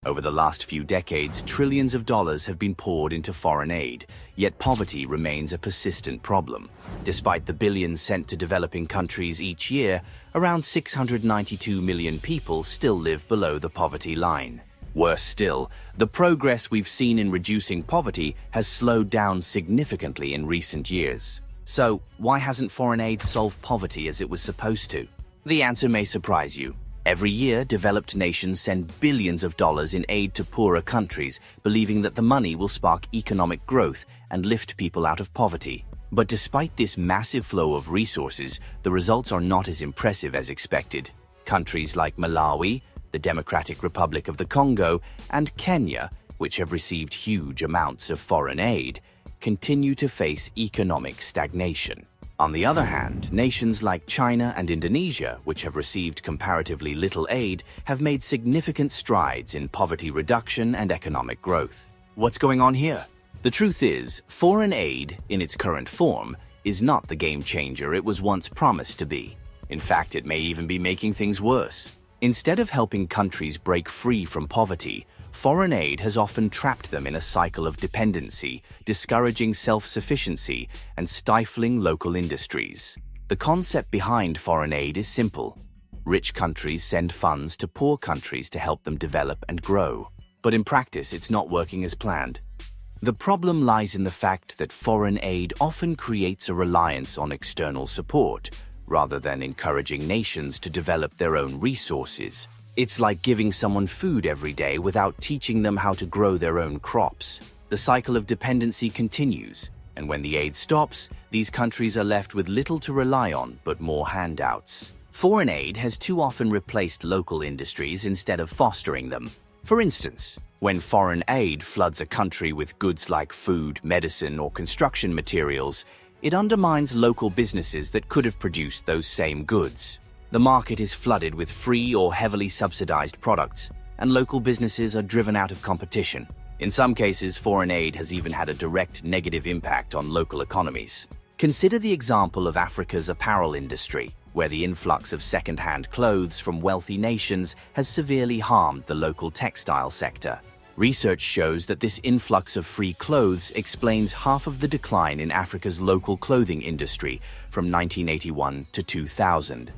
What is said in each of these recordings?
Over the last few decades, trillions of dollars have been poured into foreign aid, yet poverty remains a persistent problem. Despite the billions sent to developing countries each year, around 692 million people still live below the poverty line. Worse still, the progress we've seen in reducing poverty has slowed down significantly in recent years. So, why hasn't foreign aid solved poverty as it was supposed to? The answer may surprise you. Every year, developed nations send billions of dollars in aid to poorer countries, believing that the money will spark economic growth and lift people out of poverty. But despite this massive flow of resources, the results are not as impressive as expected. Countries like Malawi, the Democratic Republic of the Congo, and Kenya, which have received huge amounts of foreign aid, continue to face economic stagnation. On the other hand, nations like China and Indonesia, which have received comparatively little aid, have made significant strides in poverty reduction and economic growth. What's going on here? The truth is, foreign aid, in its current form, is not the game changer it was once promised to be. In fact, it may even be making things worse. Instead of helping countries break free from poverty, foreign aid has often trapped them in a cycle of dependency, discouraging self-sufficiency and stifling local industries. The concept behind foreign aid is simple. Rich countries send funds to poor countries to help them develop and grow. But in practice, it's not working as planned. The problem lies in the fact that foreign aid often creates a reliance on external support, rather than encouraging nations to develop their own resources. It's like giving someone food every day without teaching them how to grow their own crops. The cycle of dependency continues, and when the aid stops, these countries are left with little to rely on but more handouts. Foreign aid has too often replaced local industries instead of fostering them. For instance, when foreign aid floods a country with goods like food, medicine, or construction materials, it undermines local businesses that could have produced those same goods. The market is flooded with free or heavily subsidized products, and local businesses are driven out of competition. In some cases, foreign aid has even had a direct negative impact on local economies. Consider the example of Africa's apparel industry, where the influx of second-hand clothes from wealthy nations has severely harmed the local textile sector. Research shows that this influx of free clothes explains half of the decline in Africa's local clothing industry from 1981 to 2000.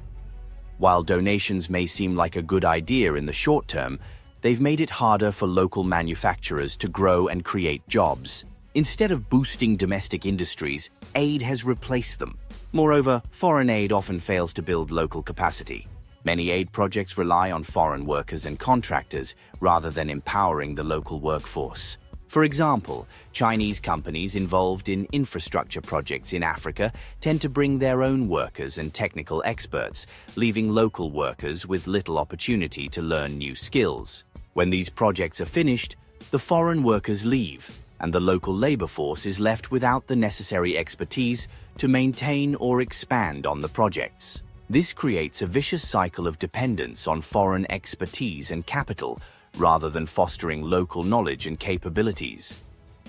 While donations may seem like a good idea in the short term, they've made it harder for local manufacturers to grow and create jobs. Instead of boosting domestic industries, aid has replaced them. Moreover, foreign aid often fails to build local capacity. Many aid projects rely on foreign workers and contractors rather than empowering the local workforce. For example, Chinese companies involved in infrastructure projects in Africa tend to bring their own workers and technical experts, leaving local workers with little opportunity to learn new skills. When these projects are finished, the foreign workers leave, and the local labor force is left without the necessary expertise to maintain or expand on the projects. This creates a vicious cycle of dependence on foreign expertise and capital, rather than fostering local knowledge and capabilities.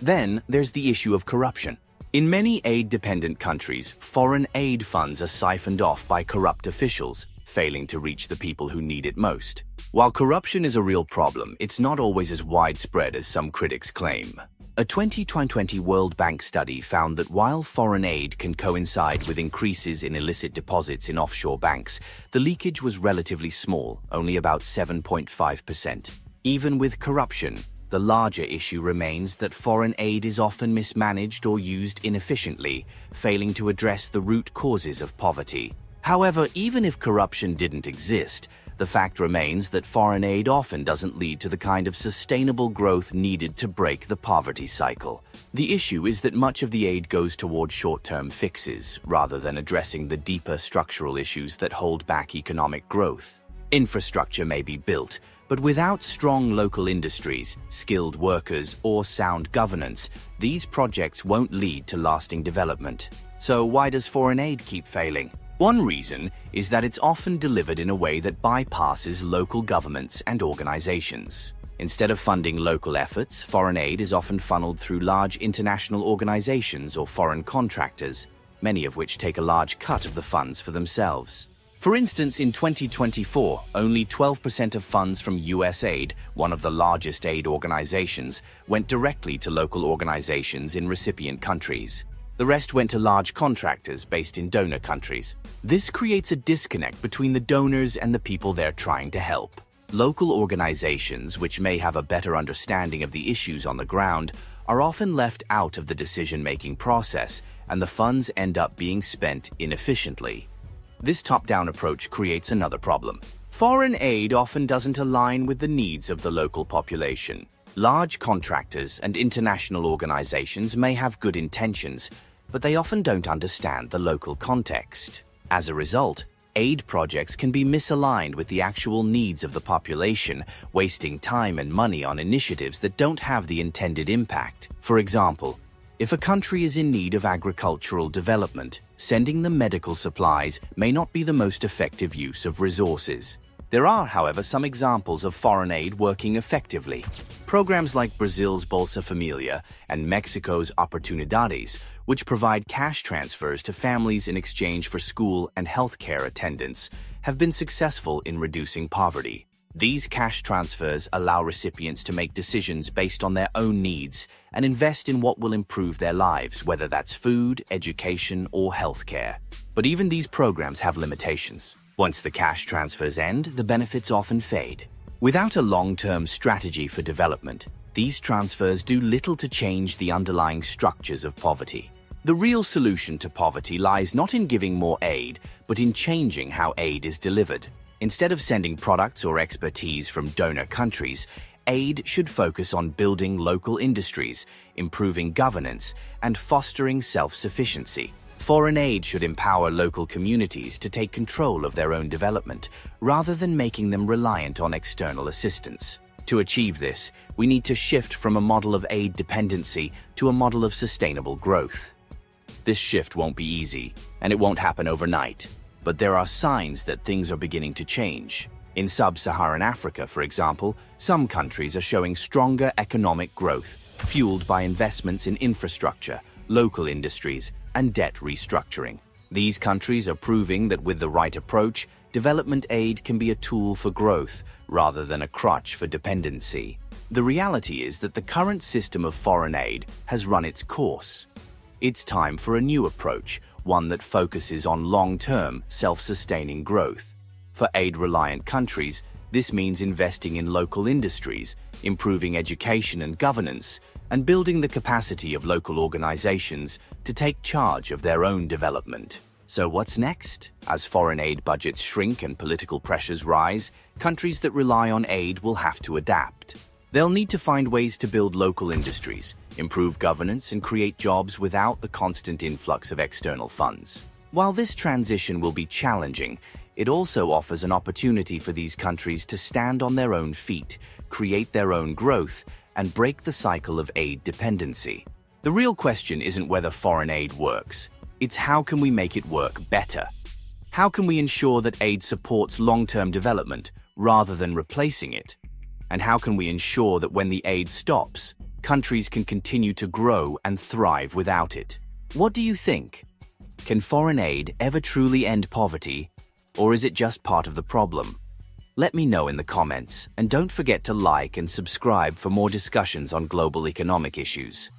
Then, there's the issue of corruption. In many aid-dependent countries, foreign aid funds are siphoned off by corrupt officials, failing to reach the people who need it most. While corruption is a real problem, it's not always as widespread as some critics claim. A 2020 World Bank study found that while foreign aid can coincide with increases in illicit deposits in offshore banks, the leakage was relatively small, only about 7.5%. Even with corruption, the larger issue remains that foreign aid is often mismanaged or used inefficiently, failing to address the root causes of poverty. However, even if corruption didn't exist, the fact remains that foreign aid often doesn't lead to the kind of sustainable growth needed to break the poverty cycle. The issue is that much of the aid goes toward short-term fixes, rather than addressing the deeper structural issues that hold back economic growth. Infrastructure may be built, but without strong local industries, skilled workers, or sound governance, these projects won't lead to lasting development. So why does foreign aid keep failing? One reason is that it's often delivered in a way that bypasses local governments and organizations. Instead of funding local efforts, foreign aid is often funneled through large international organizations or foreign contractors, many of which take a large cut of the funds for themselves. For instance, in 2024, only 12% of funds from USAID, one of the largest aid organizations, went directly to local organizations in recipient countries. The rest went to large contractors based in donor countries. This creates a disconnect between the donors and the people they're trying to help. Local organizations, which may have a better understanding of the issues on the ground, are often left out of the decision-making process, and the funds end up being spent inefficiently. This top-down approach creates another problem. Foreign aid often doesn't align with the needs of the local population. Large contractors and international organizations may have good intentions, but they often don't understand the local context. As a result, aid projects can be misaligned with the actual needs of the population, wasting time and money on initiatives that don't have the intended impact. For example, if a country is in need of agricultural development, sending them medical supplies may not be the most effective use of resources. There are, however, some examples of foreign aid working effectively. Programs like Brazil's Bolsa Familia and Mexico's Oportunidades, which provide cash transfers to families in exchange for school and healthcare attendance, have been successful in reducing poverty. These cash transfers allow recipients to make decisions based on their own needs and invest in what will improve their lives, whether that's food, education, or healthcare. But even these programs have limitations. Once the cash transfers end, the benefits often fade. Without a long-term strategy for development, these transfers do little to change the underlying structures of poverty. The real solution to poverty lies not in giving more aid, but in changing how aid is delivered. Instead of sending products or expertise from donor countries, aid should focus on building local industries, improving governance, and fostering self-sufficiency. Foreign aid should empower local communities to take control of their own development, rather than making them reliant on external assistance. To achieve this, we need to shift from a model of aid dependency to a model of sustainable growth. This shift won't be easy, and it won't happen overnight. But there are signs that things are beginning to change. In sub-Saharan Africa, for example, some countries are showing stronger economic growth, fueled by investments in infrastructure, local industries, and debt restructuring. These countries are proving that with the right approach, development aid can be a tool for growth rather than a crutch for dependency. The reality is that the current system of foreign aid has run its course. It's time for a new approach, one that focuses on long-term, self-sustaining growth. For aid-reliant countries, this means investing in local industries, improving education and governance, and building the capacity of local organizations to take charge of their own development. So what's next? As foreign aid budgets shrink and political pressures rise, countries that rely on aid will have to adapt. They'll need to find ways to build local industries, improve governance, and create jobs without the constant influx of external funds. While this transition will be challenging, it also offers an opportunity for these countries to stand on their own feet, create their own growth, and break the cycle of aid dependency. The real question isn't whether foreign aid works. It's how can we make it work better? How can we ensure that aid supports long-term development rather than replacing it? And how can we ensure that when the aid stops, countries can continue to grow and thrive without it? What do you think? Can foreign aid ever truly end poverty, or is it just part of the problem? Let me know in the comments, and don't forget to like and subscribe for more discussions on global economic issues.